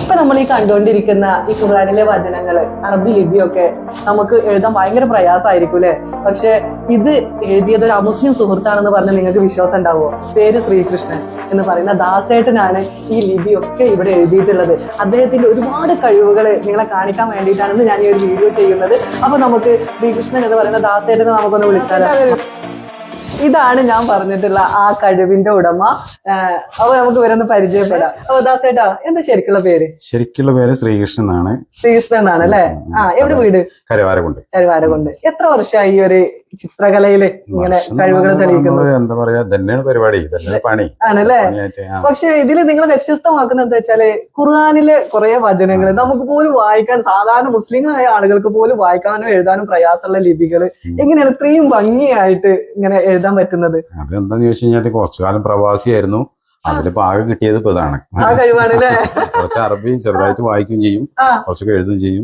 ഇപ്പൊ നമ്മൾ ഈ കണ്ടുകൊണ്ടിരിക്കുന്ന ഈ ഖുർആനിലെ വചനങ്ങള് അറബി ലിപിയൊക്കെ നമുക്ക് എഴുതാൻ ഭയങ്കര പ്രയാസമായിരിക്കും അല്ലെ. പക്ഷെ ഇത് എഴുതിയത് ഒരു അമുസ്ലിം സുഹൃത്താണെന്ന് പറഞ്ഞാൽ നിങ്ങൾക്ക് വിശ്വാസം ഉണ്ടാവുമോ? പേര് ശ്രീകൃഷ്ണൻ എന്ന് പറയുന്ന ദാസേട്ടനാണ് ഈ ലിപിയൊക്കെ ഇവിടെ എഴുതിയിട്ടുള്ളത്. അദ്ദേഹത്തിന്റെ ഒരുപാട് കഴിവുകൾ നിങ്ങളെ കാണിക്കാൻ വേണ്ടിയിട്ടാണ് ഞാൻ ഈ ഒരു വീഡിയോ ചെയ്യുന്നത്. അപ്പൊ നമുക്ക് ശ്രീകൃഷ്ണൻ എന്ന് പറയുന്ന ദാസേട്ടനെ നമുക്കൊന്ന് വിളിച്ചാലോ? ഇതാണ് ഞാൻ പറഞ്ഞിട്ടുള്ള ആ കഴിവിന്റെ ഉടമ. അപ്പൊ നമുക്ക് ഇവരൊന്ന് പരിചയപ്പെടാം. അപ്പൊ ദാസേട്ടാ, എന്താ ശരിക്കുള്ള പേര്? ശരിക്കുള്ള പേര് ശ്രീകൃഷ്ണൻ എന്നാണ്. ശ്രീകൃഷ്ണൻ എന്നാണ് അല്ലെ? എവിടെ വീട്? കരുവാരക്കുണ്ട്. കരുവാരക്കുണ്ട്. എത്ര വർഷമായി ഈ ഒരു ചിത്രകലയില് ഇങ്ങനെ കഴിവുകൾ തെളിയിക്കുന്നത്? എന്താ പറയാ, തന്നെയാണ് പരിപാടി, തന്നെ പണി ആണല്ലേ. പക്ഷെ ഇതില് നിങ്ങൾ വ്യത്യസ്തമാക്കുന്നത് എന്താ വെച്ചാല് ഖുർആനിലെ കുറെ വചനങ്ങൾ നമുക്ക് പോലും വായിക്കാൻ, സാധാരണ മുസ്ലിങ്ങളായ ആളുകൾക്ക് പോലും വായിക്കാനോ എഴുതാനും പ്രയാസമുള്ള ലിപികള് എങ്ങനെയാണ് ഇത്രയും ഭംഗിയായിട്ട് ഇങ്ങനെ എഴുതാൻ പറ്റുന്നത്? അതെന്താന്ന് ചോദിച്ചു കഴിഞ്ഞാൽ കുറച്ചു കാലം പ്രവാസിയായിരുന്നു. അതിലിപ്പോ ആകെ കിട്ടിയത് ഇപ്പൊ ഇതാണ്. ആ കഴിവാണല്ലേ. കുറച്ച് അറബി ചെറുതായിട്ട് വായിക്കുകയും ചെയ്യും, കുറച്ചൊക്കെ എഴുതും ചെയ്യും.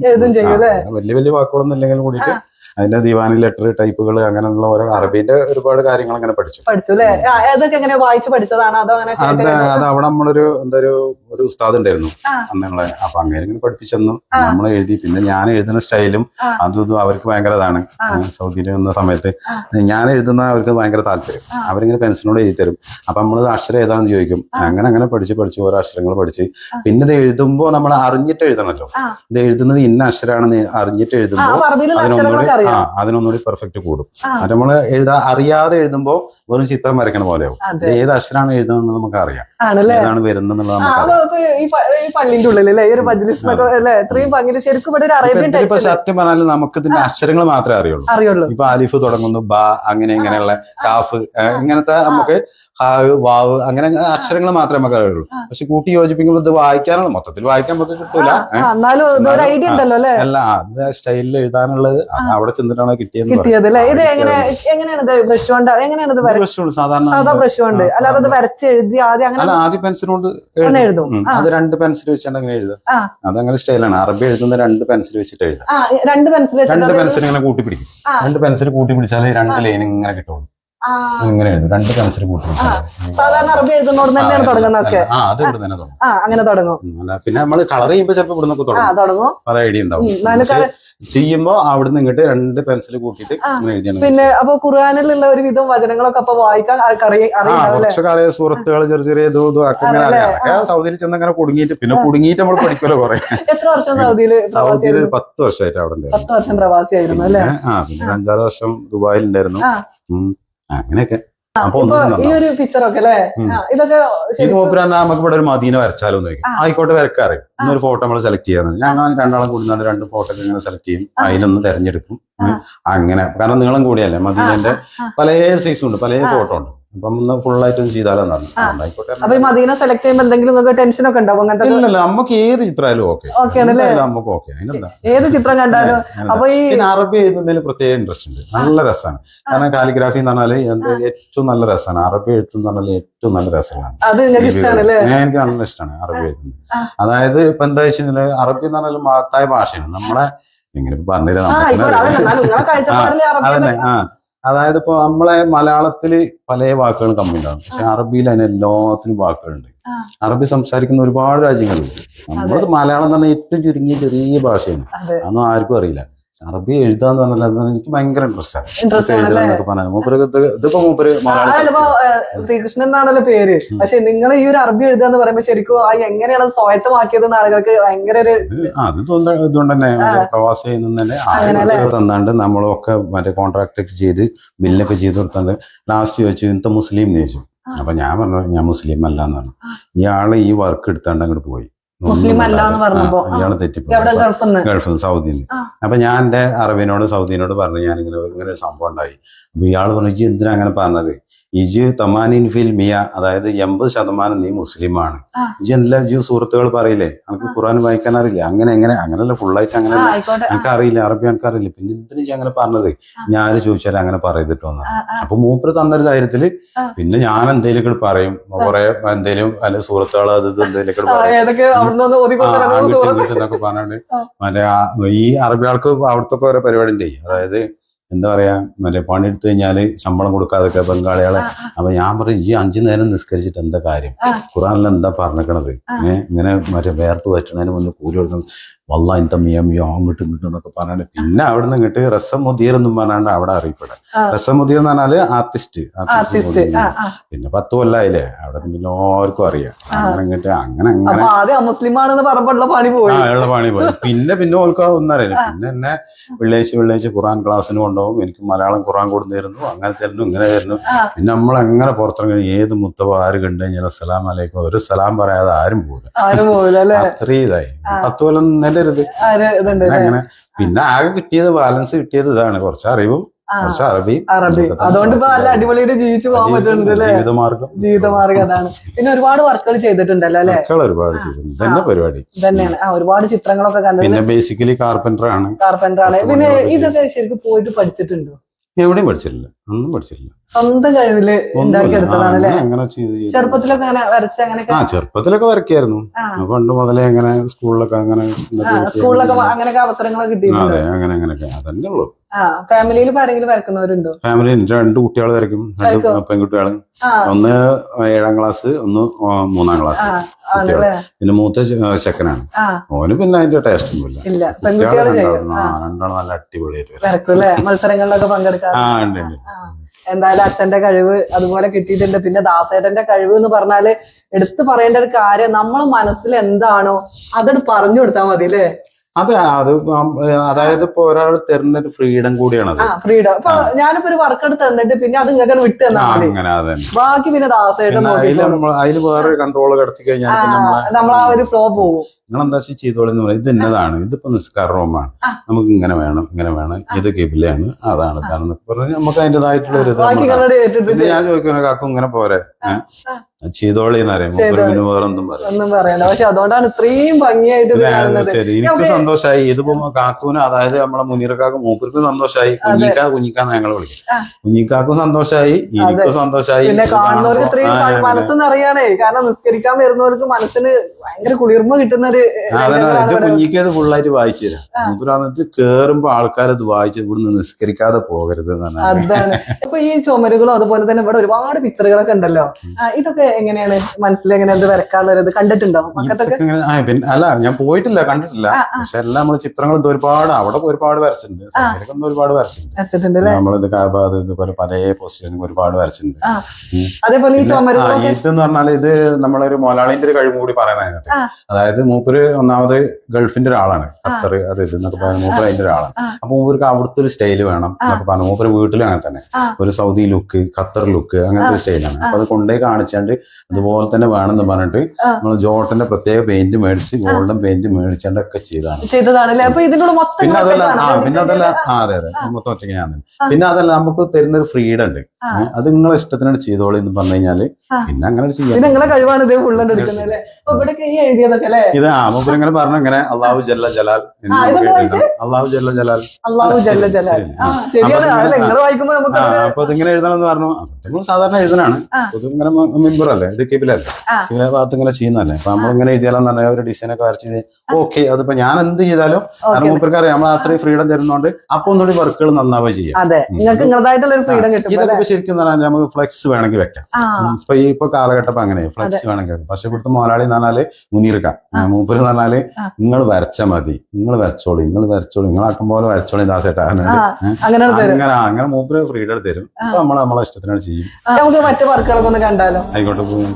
വലിയ വലിയ വാക്കുകളൊന്നും ഇല്ലെങ്കിലും കൂടിയിട്ട് അതിന്റെ ദിവാനി ലെറ്റർ ടൈപ്പുകൾ അങ്ങനെയുള്ള ഓരോ അറബിന്റെ ഒരുപാട് കാര്യങ്ങൾ അങ്ങനെ പഠിച്ചു അല്ലേ? അതൊക്കെ എങ്ങനെ വായിച്ചു പഠിച്ചതാണോ അതോ അങ്ങനെ? അത് അവിടെ നമ്മളൊരു ഒരു ഉസ്താദ് ഉണ്ടായിരുന്നു അന്നങ്ങളെ. അപ്പൊ അങ്ങനെ ഇങ്ങനെ പഠിപ്പിച്ചെന്നു നമ്മൾ എഴുതി. പിന്നെ ഞാൻ എഴുതുന്ന സ്റ്റൈലും അതും അവർക്ക് ഭയങ്കര ഇതാണ്. സൗദിയിൽ നിന്ന സമയത്ത് ഞാൻ എഴുതുന്ന അവർക്ക് ഭയങ്കര താല്പര്യം. അവരിങ്ങനെ പെൻസിലിനോട് എഴുതി തരും. അപ്പൊ നമ്മൾ അക്ഷരം ഏതാണെന്ന് ചോദിക്കും. അങ്ങനെ പഠിച്ച് ഓരോ അക്ഷരങ്ങൾ പഠിച്ച് പിന്നെ ഇത് എഴുതുമ്പോ നമ്മൾ അറിഞ്ഞിട്ട് എഴുതണല്ലോ. ഇത് എഴുതുന്നത് ഇന്ന അക്ഷരമാണെന്ന് അറിഞ്ഞിട്ട് എഴുതുമ്പോ അതിനൊന്നുകൂടി പെർഫെക്റ്റ് കൂടും. അത് നമ്മള് അറിയാതെ എഴുതുമ്പോ വെറും ചിത്രം വരയ്ക്കണ പോലെയാവും. ഏത് അക്ഷരമാണ് എഴുതുന്നത് നമുക്ക് അറിയാം, ഏതാണ് വരുന്നത്. പള്ളിന്റെ ഉള്ളിൽ സത്യം പറഞ്ഞാൽ നമുക്ക് ഇതിന്റെ അക്ഷരങ്ങൾ മാത്രമേ അറിയുള്ളൂ. ഇപ്പൊ അലിഫ് തുടങ്ങുന്നു, ബ, അങ്ങനെ ഇങ്ങനെയുള്ള കാഫ്, ഇങ്ങനത്തെ നമുക്ക് ഹാവ്, വാവ്, അങ്ങനെ അക്ഷരങ്ങൾ മാത്രമേ നമുക്ക് അറിയുള്ളൂ. പക്ഷെ കൂട്ടി യോജിപ്പിക്കുമ്പോൾ ഇത് വായിക്കാനുള്ള, മൊത്തത്തിൽ വായിക്കാൻ നമുക്ക് കിട്ടൂല. അല്ല, അത് സ്റ്റൈലിൽ എഴുതാനുള്ളത് അവിടെ ചെന്നിട്ടാണ് കിട്ടിയത്. സാധാരണ ആദ്യം പെൻസിലുകൊണ്ട് എഴുതും. അത് 2 പെൻസിൽ വെച്ചാണ് അങ്ങനെ എഴുതുക. അതങ്ങനെ സ്റ്റൈലാണ്. അറബി എഴുതുന്ന 2 പെൻസിൽ വെച്ചിട്ട് എഴുതാം. 2 പെൻസിൽ ഇങ്ങനെ കൂട്ടി പിടിക്കും. 2 പെൻസിൽ കൂട്ടി പിടിച്ചാലേ 2 ലൈൻ ഇങ്ങനെ കിട്ടുള്ളൂ. ഇങ്ങനെ എഴുതും. 2 പെൻസിൽ കൂട്ടി സാധാരണ അറബി എഴുതുന്നോട് തന്നെയാണ് തുടങ്ങുന്നതൊക്കെ. അത് ഇവിടെ തന്നെ തുടങ്ങും. അങ്ങനെ തുടങ്ങും. പിന്നെ നമ്മൾ കളർ ചെയ്യുമ്പോ ചിലപ്പോൾ ഇവിടെ നിന്നൊക്കെ തുടങ്ങും. പല ഐഡിയ ഉണ്ടാവും. ചെയ്യുമ്പോ അവിടുന്ന് ഇങ്ങോട്ട് 2 പെൻസിൽ കൂട്ടിയിട്ട് എഴുതിയാണ്. പിന്നെ അപ്പൊ ഖുർആനിലുള്ള ഒരു വിധം വചനങ്ങളൊക്കെ അപ്പൊ വായിക്കാൻ കുറച്ചൊക്കെ അറിയാം. സുഹൃത്തുക്കൾ ചെറിയ ഒക്കെ ഇങ്ങനെ അറിയാം. സൗദിയിൽ ചെന്ന് അങ്ങനെ കുടുങ്ങിയിട്ട് നമ്മൾ പഠിക്കുമല്ലോ കുറെ. എത്ര വർഷം സൗദിയിൽ? 10 വർഷമായിട്ട് അവിടെ ഉണ്ടായിരുന്നു. 10 വർഷം പ്രവാസിയായിരുന്നു അല്ലേ? പിന്നെ 5-6 വർഷം ദുബായിൽ ഉണ്ടായിരുന്നു. അങ്ങനെയൊക്കെ. ഈ ഒരു പിക്ചറൊക്കെ അല്ലേ, ഇതൊക്കെ ഇത് മൂപ്പരാ നമുക്ക് ഇവിടെ ഒരു മദീന വരച്ചാലോ എന്ന് ചോദിക്കും. ആയിക്കോട്ടെ, വരക്കാറ്. ഇന്നൊരു ഫോട്ടോ നമ്മൾ സെലക്ട് ചെയ്യാന്ന്. ഞങ്ങൾ 2 ആളും കൂടി 2 ഫോട്ടോ ഇങ്ങനെ സെലക്ട് ചെയ്യും. അതിലൊന്ന് തെരഞ്ഞെടുക്കും. അങ്ങനെ, കാരണം നീളം കൂടിയല്ലേ മദീനന്റെ പല സൈസും ഉണ്ട്, പല ഫോട്ടോ ഉണ്ട്. അപ്പൊ ഒന്ന് ഫുള്ളായിട്ട് ചെയ്താലോ എന്നാണ്. ആയിക്കോട്ടെ. അപ്പൊ ഈ മദീന സെലക്ട് ചെയ്യുമ്പോൾ എന്തെങ്കിലും ടെൻഷൻ ഒക്കെ ഉണ്ടാവും? ഇല്ലല്ല, നമുക്ക് ഏത് ചിത്രമായാലും ഓക്കെ. നമുക്ക് ഓക്കെ. അതിനെന്താ, ഏത് ചിത്രം കണ്ടാലും. അപ്പൊ ഈ അറബി എഴുതുന്നതിൽ പ്രത്യേക ഇൻട്രസ്റ്റ് ഉണ്ട്. നല്ല രസമാണ്. കാരണം കാലിഗ്രാഫി എന്ന് പറഞ്ഞാല് ഏറ്റവും നല്ല രസമാണ്. അറബി എഴുത്തെന്ന് പറഞ്ഞാൽ ഏറ്റവും നല്ല രസമാണ്. എനിക്ക് നല്ല ഇഷ്ടമാണ് അറബി എഴുതുന്നത്. അതായത് ഇപ്പൊ എന്താ വെച്ചാൽ അറബി എന്ന് പറഞ്ഞാൽ മഹത്തായ ഭാഷയാണ്. നമ്മളെ എങ്ങനെ പറഞ്ഞുതരാം. അതന്നെ. അതായത് ഇപ്പൊ നമ്മളെ മലയാളത്തില് പല വാക്കുകളും കമ്മി ഉണ്ടാകും. പക്ഷെ അറബിയിൽ അതിന് എല്ലാത്തിനും വാക്കുകളുണ്ട്. അറബി സംസാരിക്കുന്ന ഒരുപാട് രാജ്യങ്ങളുണ്ട്. നമ്മളത് മലയാളം തന്നെ ഏറ്റവും ചുരുങ്ങിയ ചെറിയ ഭാഷയാണ്. അതൊന്നും ആർക്കും അറിയില്ല. അറബി എഴുതാന്ന് പറഞ്ഞാൽ എനിക്ക് ഭയങ്കര ഇൻട്രസ്റ്റാണ്. എഴുതാന്നൊക്കെ പറഞ്ഞാൽ ഇതിപ്പോ മൂപ്പര് ശ്രീകൃഷ്ണൻ എന്നാണല്ലോ പേര്. പക്ഷെ നിങ്ങൾ ഈ ഒരു അറബി എഴുതാന്ന് പറയുമ്പോ ശരിക്കും എങ്ങനെയാണ് സ്വായത്തമാക്കിയത് ആളുകൾക്ക് ഭയങ്കര ഒരു ഇതുകൊണ്ട് തന്നെ പ്രവാസി തന്നെ തന്നാണ്ട് നമ്മളൊക്കെ മറ്റേ കോൺട്രാക്ട് ഒക്കെ ചെയ്ത് ബില്ലൊക്കെ ചെയ്ത് കൊടുത്താണ്ട് ലാസ്റ്റ് ചോദിച്ചു ഇന്നത്തെ മുസ്ലിം എന്ന് ചോദിച്ചു. അപ്പൊ ഞാൻ പറഞ്ഞു ഞാൻ മുസ്ലിം അല്ല എന്ന് പറഞ്ഞു. ഇയാള് ഈ വർക്ക് എടുത്താണ്ട് അങ്ങോട്ട് പോയി. ഇയാള് തെറ്റിപ്പോയി. ഗൾഫിൽ സൗദിയിൽ. അപ്പൊ ഞാൻ എന്റെ അറബിനോട് സൗദിനോട് പറഞ്ഞു ഞാനിങ്ങനെ ഒരു സംഭവം ഉണ്ടായി. അപ്പൊ ഇയാള് പറഞ്ഞു എന്തിനാ അങ്ങനെ പറഞ്ഞത്? ഇജ് തമാനിൻ ഫിൽ മിയ, അതായത് 80% നീ മുസ്ലിമാണ്. ഇജ് എല്ലാം സുഹൃത്തുക്കൾ പറയില്ലേ എനിക്ക് ഖുർആൻ വായിക്കാൻ അറിയില്ല, അങ്ങനെയല്ല ഫുള്ളായിട്ട് അങ്ങനെ എനിക്ക് അറിയില്ല, അറബി എനിക്ക് അറിയില്ല, പിന്നെ എന്തിനാ അങ്ങനെ പറഞ്ഞത്? ഞാൻ ചോദിച്ചാൽ അങ്ങനെ പറയതിട്ടോന്ന്. അപ്പൊ മൂപ്പര് തന്നൊരു ധൈര്യത്തില് പിന്നെ ഞാൻ എന്തെങ്കിലും പറയും, കുറെ എന്തേലും അല്ലെ സുഹൃത്തുക്കൾ അത് എന്തെങ്കിലും എന്നൊക്കെ പറഞ്ഞിട്ട് മറ്റേ ഈ അറബി ആൾക്ക് അവിടുത്തെ ഓരോ പരിപാടി ഉണ്ട്. അതായത് എന്താ പറയാ മറ്റേ പണിയെടുത്ത് കഴിഞ്ഞാല് ശമ്പളം കൊടുക്കാതൊക്കെ ബംഗാളികളെ. അപ്പൊ ഞാൻ പറയും ഈ 5 നേരം നിസ്കരിച്ചിട്ട് എന്താ കാര്യം? ഖുറാനിൽ എന്താ പറഞ്ഞിക്കണത്? ഇങ്ങനെ മറ്റേ വേർപ്പ് പറ്റുന്നതിന് മുന്നേ കൂലി കൊടുക്കണം, വല്ല ഇന്ത മിയോ അങ്ങോട്ടും ഇങ്ങോട്ടും എന്നൊക്കെ പറഞ്ഞാല്. പിന്നെ അവിടെ നിന്ന് ഇങ്ങോട്ട് റസം മുദീർ എന്നും പറഞ്ഞാണ്ട് അവിടെ അറിയപ്പെടുക. റസം മുദീർ എന്ന് പറഞ്ഞാല് ആർട്ടിസ്റ്റ്. പിന്നെ 10 കൊല്ലായില്ലേ അവിടെ, പിന്നെ എല്ലാവർക്കും അറിയാം. അങ്ങനെ ഇങ്ങോട്ട് അങ്ങനെ ഉള്ള പണി പോയി. പിന്നെ ഓൽക്ക് ഒന്നും അറിയില്ല. പിന്നെ എന്നെ വെള്ളിയാഴ്ച ഖുറാൻ ക്ലാസ്സിന് കൊണ്ടുപോകും. എനിക്ക് മലയാളം ഖുറാൻ കൊടുത്തിരുന്നു. അങ്ങനെ തരുന്നു, ഇങ്ങനെ തരുന്നു. പിന്നെ നമ്മളെങ്ങനെ പുറത്തിറങ്ങി ഏത് മുത്തവ ആര് കണ്ടു കഴിഞ്ഞാൽ അസ്സലാം അലൈക്കും ഒരു സലാം പറയാതെ ആരും പോകില്ല. അത്രയും ഇതായി 10 കൊല്ലം നിലരുത് അങ്ങനെ. പിന്നെ ആകെ കിട്ടിയത് ബാലൻസ് കിട്ടിയത് ഇതാണ്, കുറച്ച് അറിവും കുറച്ച് അറബിയും. അതുകൊണ്ട് ഇപ്പൊ നല്ല അടിപൊളിയായിട്ട് ജീവിച്ചു പോകാൻ പറ്റുന്നുണ്ട്. ജീവിതമാർഗം അതാണ്. പിന്നെ ഒരുപാട് വർക്കുകൾ ചെയ്തിട്ടുണ്ടല്ലോ അല്ലെ? ഒരുപാട് ചെയ്തിട്ടുണ്ട്. ഇതന്നെ പരിപാടി തന്നെയാണ്. ഒരുപാട് ചിത്രങ്ങളൊക്കെ കണ്ടു. പിന്നെ ബേസിക്കലി കാർപ്പന്റർ ആണ്. പിന്നെ ഇതൊക്കെ ശരിക്കും പോയിട്ട് പഠിച്ചിട്ടുണ്ടോ? എവിടെയും പഠിച്ചിട്ടില്ല, ഒന്നും പഠിച്ചിട്ടില്ല. സ്വന്തം കഴിവില് ഉണ്ടാക്കിയെടുത്തതാണല്ലേ? അങ്ങനെ ചെയ്ത് ചെറുപ്പത്തിലൊക്കെ അങ്ങനെ വരച്ച അങ്ങനെ ചെറുപ്പത്തിലൊക്കെ വരയ്ക്കായിരുന്നു. പണ്ട് മുതലേ അങ്ങനെ സ്കൂളിലൊക്കെ അങ്ങനെ അങ്ങനെയൊക്കെ അവസരങ്ങളൊക്കെ കിട്ടിയിട്ടുണ്ട്. അതെ, അങ്ങനെയൊക്കെ അതന്നെ ഉള്ളു. ഫാമിലിയിൽ ആരെങ്കിലും വരക്കുന്നവരുണ്ടോ? ഫാമിലി 2 കുട്ടികൾ വരയ്ക്കും, 2 പെൺകുട്ടികള്. ഒന്ന് 7ാം ക്ലാസ്, ഒന്ന് 3ാം ക്ലാസ്. പിന്നെ മൂത്ത ചെക്കനാണ്. ഓന് പിന്നെ അതിന്റെ ടേസ്റ്റ് ഒന്നുമില്ല. രണ്ടാളും നല്ല അടിപൊളിയായിട്ട് മത്സരങ്ങളിലൊക്കെ പങ്കെടുക്കാം. എന്തായാലും അച്ഛന്റെ കഴിവ് അതുപോലെ കിട്ടിയിട്ടുണ്ട്. പിന്നെ ദാസേട്ടന്റെ കഴിവ് എന്ന് പറഞ്ഞാല് എടുത്തു പറയേണ്ട ഒരു കാര്യം, നമ്മളെ മനസ്സിൽ എന്താണോ അതോട് പറഞ്ഞു കൊടുത്താൽ മതി അല്ലേ? അതെ, അതായത് ഇപ്പൊ ഒരാൾ തരുന്ന ഒരു ഫ്രീഡം കൂടിയാണ്. ഫ്രീഡം. ഇപ്പൊ ഞാനിപ്പോ ഒരു വർക്ക് എടുത്ത് തന്നിട്ട് പിന്നെ അത് ഇങ്ങനെ വിട്ട് തന്നാൽ ബാക്കി പിന്നെ ദാസേട്ടൻ അതിൽ വേറെ കൺട്രോൾ കിടത്തി കഴിഞ്ഞാൽ നമ്മൾ ആ ഒരു ഫ്ലോ പോകും. നിങ്ങളെന്താ ചെയ്തോളെന്ന് പറയും. ഇത് ഇന്നതാണ്, ഇതിപ്പോ നിസ്കാര റൂമാണ്, നമുക്ക് ഇങ്ങനെ വേണം, ഇത് കിബിലയാണ്, അതാണ് ഇതാണെന്നൊക്കെ പറഞ്ഞ് നമുക്ക് അതിന്റേതായിട്ടുള്ള ഒരു ഇത് ഞാൻ ചോദിക്കുന്ന കാക്കും ഇങ്ങനെ പോരെ ചെയ്തോളിന്ന് അറിയാം. പിന്നെ വേറെ ഒന്നും പറയണ്ട. പക്ഷെ അതുകൊണ്ടാണ് ഇത്രയും ഭംഗിയായിട്ട് ശരി. എനിക്ക് സന്തോഷമായി. ഇതിപ്പോ കാക്കൂന്, അതായത് നമ്മളെ മുനീറക്കാക്കും മൂപ്പർക്കും സന്തോഷമായി. കുഞ്ഞിക്കാന്ന് ഞങ്ങൾ വിളിക്കും. കുഞ്ഞിക്കാക്കും സന്തോഷമായി, എനിക്കും സന്തോഷമായി. പിന്നെ കാണുന്നവർക്ക് ഇത്രയും മനസ്സെന്നറിയാണേ. കാരണം നിസ്കരിക്കാൻ വരുന്നവർക്ക് മനസ്സിന് ഭയങ്കര കുളിർമ കിട്ടുന്ന ഒരു ഇത് കുഞ്ഞിക്ക് അത് ഫുള്ളായിട്ട് വായിച്ചു തരാം. മൂപ്പരാന്നിട്ട് കേറുമ്പോ ആൾക്കാരത് വായിച്ച് ഇവിടുന്ന് നിസ്കരിക്കാതെ പോകരുത് എന്നാണ്. അതാണ്. ഇപ്പൊ ഈ ചുമരുകളും അതുപോലെ തന്നെ ഇവിടെ ഒരുപാട് പിക്ചറുകളൊക്കെ ഉണ്ടല്ലോ. ഇതൊക്കെ എങ്ങനെയാണ് മനസ്സിലെങ്ങനെ ഇത് വരക്കാനുള്ളത് കണ്ടിട്ടുണ്ടോ? അല്ല, ഞാൻ പോയിട്ടില്ല, കണ്ടിട്ടില്ല. പക്ഷെ എല്ലാം നമ്മള് ചിത്രങ്ങൾ ഒരുപാട് അവിടെ ഒരുപാട് വരച്ചിട്ടുണ്ട്. ഒരുപാട് വരച്ചിട്ടുണ്ട്. നമ്മളിത് ഇതുപോലെ പല പൊസിഷനും ഒരുപാട് വരച്ചിട്ടുണ്ട്. അതേപോലെ ഈ ചുമരുകൾ ഇതെന്ന് പറഞ്ഞാല് ഇത് നമ്മളൊരു മലയാളിന്റെ ഒരു കഴിവ് കൂടി പറയുന്നത് അതിനകത്ത്. അതായത് മൂപ്പര് ഒന്നാമത് ഗൾഫിന്റെ ഒരാളാണ്, ഖത്തർ അത് ഇതെന്നൊക്കെ പറഞ്ഞ മൂപ്പര് അതിന്റെ ഒരാളാണ്. അപ്പൊ മൂപ്പർക്ക് അവിടുത്തെ ഒരു സ്റ്റൈല് വേണം എന്നൊക്കെ പറഞ്ഞു. മൂപ്പര് വീട്ടിലും അങ്ങനെ തന്നെ ഒരു സൗദി ലുക്ക്, ഖത്തർ ലുക്ക്, അങ്ങനത്തെ ഒരു സ്റ്റൈലാണ്. അപ്പൊ അത് കൊണ്ടേ കാണിച്ചാണ്ട് അതുപോലെ തന്നെ വേണമെന്ന് പറഞ്ഞിട്ട് നമ്മൾ ജോട്ടന്റെ പ്രത്യേക പെയിന്റ് മേടിച്ച് ഗോൾഡൻ പെയിന്റ് മേടിച്ചാണ്ടൊക്കെ ചെയ്തതാണ്. പിന്നെ അതല്ല അതെ മൊത്തം ഒറ്റയ്ക്ക് ഞാൻ തന്നെ. പിന്നെ അതല്ല, നമുക്ക് തരുന്നൊരു ഫ്രീഡം ഉണ്ട്. അത് നിങ്ങളെ ഇഷ്ടത്തിനാണ് ചെയ്തോളി എന്ന് പറഞ്ഞു കഴിഞ്ഞാല് പിന്നെ അങ്ങനെ ചെയ്യാം. ഇത് മൂപ്പര് ഇങ്ങനെ പറഞ്ഞു, ഇങ്ങനെ അള്ളാഹു ജല്ല ജലാൽ, അള്ളാഹു ജല്ല ജലാൽ, അപ്പൊ ഇതിങ്ങനെ എഴുതണമെന്ന് പറഞ്ഞു. നിങ്ങൾ സാധാരണ എഴുതനാണ്, ഇങ്ങനെ മെമ്പറല്ലേ, ഇത് കേബിലല്ലേ, ഇങ്ങനെ ഭാഗത്ത് ഇങ്ങനെ ചെയ്യുന്നല്ലേ. അപ്പൊ നമ്മളിങ്ങനെ എഴുതിയാലെന്ന് പറഞ്ഞാൽ ഒരു ഡിസൈനൊക്കെ വരച്ചത് ഓക്കെ. അതിപ്പോ ഞാൻ എന്ത് ചെയ്താലും മൂപ്പർക്ക് അറിയാം നമ്മൾ അത്രയും ഫ്രീഡം തരുന്നോണ്ട് അപ്പൊ ഒന്നുകൂടി വർക്കുകൾ നന്നാവുക ചെയ്യാം. ഇതൊക്കെ ശരിക്കും പറഞ്ഞാൽ നമുക്ക് ഫ്ലെക്സ് വേണമെങ്കിൽ വെക്കാം. ഇപ്പൊ കാലഘട്ടം അങ്ങനെ ഫ്ലെക്സ് വേണമെങ്കിൽ വെക്കാം. പക്ഷെ ഇവിടുത്തെ മലയാളി എന്ന് പറഞ്ഞാല് മുനീർക്ക മൂപ്പര് എന്ന് പറഞ്ഞാല് നിങ്ങൾ വരച്ചാൽ മതി, നിങ്ങൾ വരച്ചോളി, നിങ്ങളാക്കും പോലെ വരച്ചോളി ദാസേട്ടാ. അങ്ങനെ മൂപ്പര് ഫ്രീഡം തരും. അപ്പൊ നമ്മളെ ഇഷ്ടത്തിനാണ് ചെയ്യും. നമുക്ക് മറ്റു വർക്കുകളൊക്കെ ഒന്ന് കണ്ടാലോ? ആയിക്കോട്ടെ, പോകും.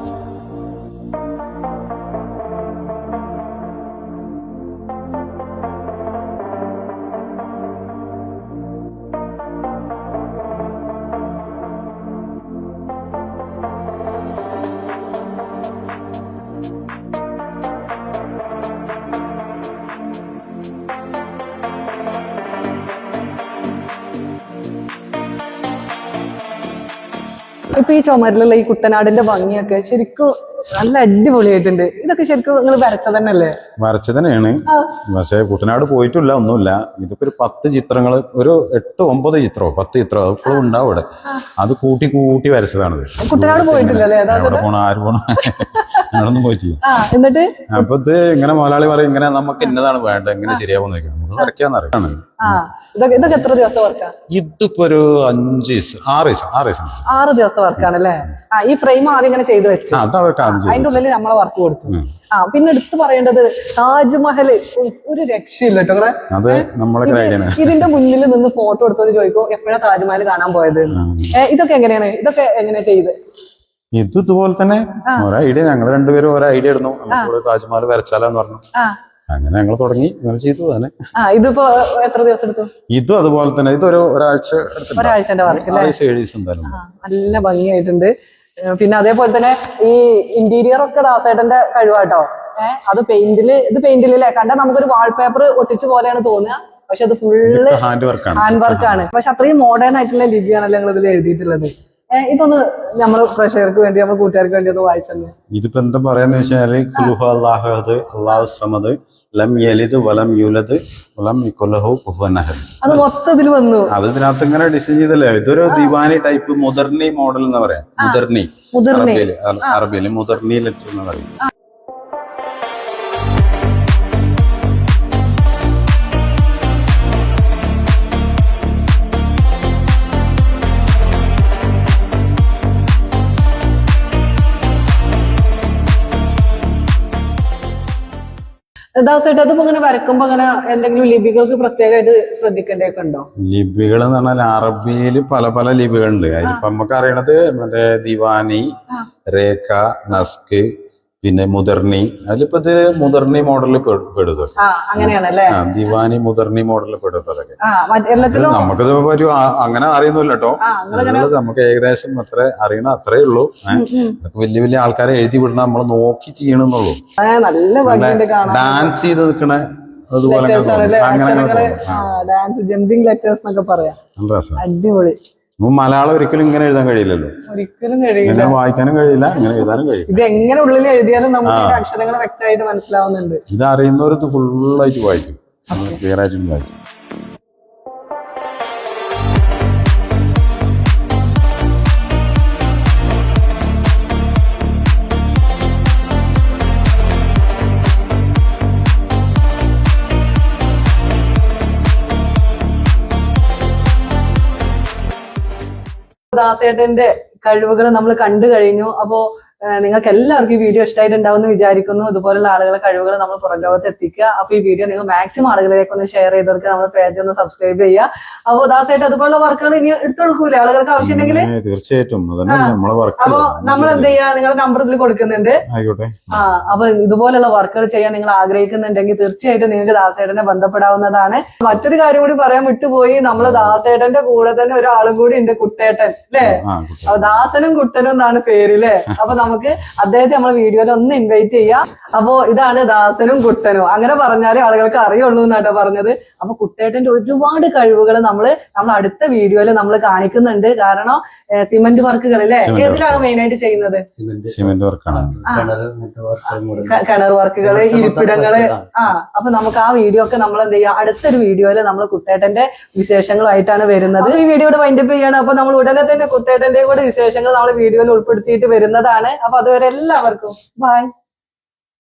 ഇപ്പൊ ഈ ചുമരിലുള്ള ഈ കുട്ടനാടിന്റെ ഭംഗിയൊക്കെ ശരിക്കും നല്ല അടിപൊളിയായിട്ടുണ്ട്. ഇതൊക്കെ ശരിക്കും നിങ്ങൾ വരച്ചത് തന്നെയല്ലേ? വരച്ചത് തന്നെയാണ്. പക്ഷെ കുട്ടനാട് പോയിട്ടില്ല, ഒന്നുമില്ല. ഇതൊക്കെ ഒരു 10 ചിത്രങ്ങൾ, ഒരു 8-9 ചിത്രമോ 10 ചിത്രമോ ഇപ്പോഴും ഉണ്ടാവും ഇവിടെ. അത് കൂട്ടി വരച്ചതാണിത്. കുട്ടനാട് പോയിട്ടില്ലല്ലേ? എവിടെ പോണ, ആര് പോണ, ഞാനൊന്നും പോയിട്ടില്ല. എന്നിട്ട് അപ്പൊ ഇത് ഇങ്ങനെ മലയാളി പറയും, ഇങ്ങനെ നമുക്ക് ഇന്നതാണ് വേണ്ടത്, എങ്ങനെ ശരിയാവുന്ന ചോദിക്കാം. നമുക്ക് ഒന്ന് വരയ്ക്കാന്നറിയാണ്. ആ ഇതൊക്കെ എത്ര ദിവസത്തെ വർക്കാ? ഇതിപ്പോ ഒരു 6 ദിവസത്തെ വർക്കാണല്ലേ? ആ ഈ ഫ്രെയിം ആദ്യം ഇങ്ങനെ ചെയ്ത് വെച്ചു, അതിന്റെ ഉള്ളിൽ നമ്മളെ വർക്ക് കൊടുത്തു. ആ പിന്നെ എടുത്തു പറയേണ്ടത് താജ്മഹൽ ഒരു രക്ഷയില്ല കേട്ടോ. ഇതിന്റെ മുന്നിൽ നിന്ന് ഫോട്ടോ എടുത്തോന്ന് ചോദിക്കും എപ്പോഴാ താജ്മഹൽ കാണാൻ പോയത്. ഇതൊക്കെ എങ്ങനെയാ ചെയ്ത്? ഇതുപോലെ തന്നെ ഓരോ ഐഡിയ, ഞങ്ങൾ രണ്ടുപേരും ഓരോ ഐഡിയ ഇടുന്നു, നമുക്ക് താജ്മഹൽ വരച്ചാലോന്ന് പറഞ്ഞു. അങ്ങനെ ഞങ്ങൾ തുടങ്ങി, അങ്ങനെ ചെയ്തു തന്നെ. ഇതിപ്പോ എത്ര ദിവസം എടുത്തു? ഇതും അതുപോലെ തന്നെ, ഇതൊരു ഒരാഴ്ചന്റെ വർക്ക് അല്ലേ? 7 ദിവസം എന്തായാലും. നല്ല ഭംഗിയായിട്ടുണ്ട്. പിന്നെ അതേപോലെ തന്നെ ഈ ഇന്റീരിയർ ഒക്കെ ദാസേട്ടന്റെ കഴിവാട്ടോ. അത് പെയിന്റിലല്ലേ കണ്ടാൽ നമുക്കൊരു വാൾപേപ്പർ ഒട്ടിച്ച പോലെയാണ് തോന്നുക, പക്ഷെ അത് ഫുള്ള് ഹാൻഡ് വർക്കാണ്. പക്ഷെ അത്രയും മോഡേൺ ആയിട്ടുള്ള ലിപിയാണല്ലോ നിങ്ങൾ ഇതിൽ എഴുതിയിട്ടുള്ളത്. ഇതൊന്ന് നമ്മള് പ്രേക്ഷകർക്ക് വേണ്ടി, നമ്മുടെ കൂട്ടുകാർക്ക് വേണ്ടി ഒന്ന് വായിച്ചത്. ഇതിപ്പോ എന്താ പറയാന്ന് വെച്ചാല് അല്ലാഹു സമദ് ലം യലിദ് വലം യൂലദ് വലം യകുൽ ലഹു കുഫുവൻ അഹദ്. അത് മൊത്തത്തിൽ വന്നു, അത് ഇതിനകത്ത് ഇങ്ങനെ ഡിസൈൻ ചെയ്തല്ലേ. ഇതൊരു ദിവാനി ടൈപ്പ് മുദർനി മോഡൽ എന്ന് പറയാം. മുദർനി അറബിയില് മുദർനി ലെറ്റർ എന്ന് പറയും. ദാസേട്ടാ അതിപ്പോ ഇങ്ങനെ വരക്കുമ്പോ അങ്ങനെ എന്തെങ്കിലും ലിപികൾക്ക് പ്രത്യേകമായിട്ട് ശ്രദ്ധിക്കേണ്ടതൊക്കെ ഉണ്ടോ? ലിപികൾ എന്ന് പറഞ്ഞാൽ അറബിയിൽ പല പല ലിപികളുണ്ട്. അതിപ്പോ നമുക്ക് അറിയണത് മറ്റേ ദിവാനി, രേഖ, നസ്ക്, പിന്നെ മുദർനി. അതിലിപ്പോ ഇത് മുദർനി മോഡലിൽ പെടും. അങ്ങനെയാണല്ലേ? ദിവാനി മുദർനി മോഡലിൽ പെടും. അതൊക്കെ നമുക്കിത് ഒരു അങ്ങനെ അറിയുന്നില്ല കേട്ടോ. നമുക്ക് ഏകദേശം അത്ര അറിയണ അത്രേ ഉള്ളൂ. വലിയ വലിയ ആൾക്കാരെ എഴുതി വിടണ നമ്മൾ നോക്കി ചെയ്യണമെന്നുള്ളൂ. ഡാൻസ് ചെയ്ത് നിൽക്കണ അതുപോലെ അടിപൊളി. മലയാളം ഒരിക്കലും ഇങ്ങനെ എഴുതാൻ കഴിയില്ലല്ലോ, ഒരിക്കലും കഴിയില്ല, വായിക്കാനും കഴിയില്ല, ഇങ്ങനെ എഴുതാനും കഴിയില്ല. ഇത് എങ്ങനെ ഉള്ളിൽ എഴുതിയാലും നമുക്ക് അക്ഷരങ്ങൾ വ്യക്തമായിട്ട് മനസ്സിലാവുന്നുണ്ട്. ഇത് അറിയുന്നവർക്ക് ഫുള്ളായിട്ട് വായിക്കും, ക്ലിയർ ആയിട്ട് വായിക്കും. ദാസേട്ടന്റെ കഴിവുകൾ നമ്മൾ കണ്ടു കഴിഞ്ഞു. അപ്പോ നിങ്ങൾക്ക് എല്ലാവർക്കും ഈ വീഡിയോ ഇഷ്ടമായിട്ടുണ്ടാവുമെന്ന് വിചാരിക്കുന്നു. ഇതുപോലുള്ള ആളുകളെ കഴിവുകൾ നമ്മൾ പുറം ലോകത്ത് എത്തിക്കുക. അപ്പൊ ഈ വീഡിയോ നിങ്ങൾ മാക്സിമം ആളുകളിലേക്ക് ഒന്ന് ഷെയർ ചെയ്തവർക്ക് നമ്മുടെ പേജ് ഒന്ന് സബ്സ്ക്രൈബ് ചെയ്യുക. അപ്പൊ ദാസേട്ട് അതുപോലുള്ള വർക്കുകൾ ഇനി എടുത്തു കൊടുക്കൂലേ ആളുകൾക്ക് ആവശ്യമുണ്ടെങ്കിൽ? തീർച്ചയായിട്ടും. അപ്പൊ നമ്മൾ എന്ത് ചെയ്യാ, നിങ്ങളുടെ നമ്പർ ഇതിൽ കൊടുക്കുന്നുണ്ട്. അപ്പൊ ഇതുപോലുള്ള വർക്കുകൾ ചെയ്യാൻ നിങ്ങൾ ആഗ്രഹിക്കുന്നുണ്ടെങ്കിൽ തീർച്ചയായിട്ടും നിങ്ങൾക്ക് ദാസേട്ടനെ ബന്ധപ്പെടാവുന്നതാണ്. മറ്റൊരു കാര്യം കൂടി പറയാൻ വിട്ടുപോയി, നമ്മള് ദാസേട്ടന്റെ കൂടെ തന്നെ ഒരാളും കൂടി ഉണ്ട്, കുട്ടേട്ടൻ അല്ലേ? അപ്പൊ ദാസനും കുട്ടനും എന്നാണ് പേര് അല്ലേ? അപ്പൊ നമുക്ക് അദ്ദേഹത്തെ നമ്മളെ വീഡിയോയിൽ ഒന്ന് ഇൻവൈറ്റ് ചെയ്യാം. അപ്പോ ഇതാണ് ദാസനും കുട്ടനും, അങ്ങനെ പറഞ്ഞാലേ ആളുകൾക്ക് അറിയുള്ളൂ എന്നാട്ടോ പറഞ്ഞത്. അപ്പൊ കുട്ടേട്ടന്റെ ഒരുപാട് കഴിവുകൾ നമ്മൾ അടുത്ത വീഡിയോയിൽ നമ്മൾ കാണിക്കുന്നുണ്ട്. കാരണം സിമന്റ് വർക്കുകൾ അല്ലേ, ഏതിലാണ് മെയിൻ ആയിട്ട് ചെയ്യുന്നത്? സിമന്റ് വർക്കാണ്, കിണർ വർക്കുകള്, ഇരിപ്പിടങ്ങള്. അപ്പൊ നമുക്ക് ആ വീഡിയോ ഒക്കെ നമ്മൾ എന്ത് ചെയ്യാം, അടുത്തൊരു വീഡിയോയിൽ നമ്മൾ കുട്ടേട്ടന്റെ വിശേഷങ്ങളായിട്ടാണ് വരുന്നത്. ഈ വീഡിയോയുടെ വൈൻഡപ്പ് ചെയ്യാണ്. അപ്പൊ നമ്മൾ ഉടനെ തന്നെ കുട്ടേട്ടന്റെ കൂടെ വിശേഷങ്ങൾ നമ്മൾ വീഡിയോയിൽ ഉൾപ്പെടുത്തിയിട്ട് വരുന്നതാണ്. അപ്പൊ അതുവരെ എല്ലാവർക്കും ബൈ.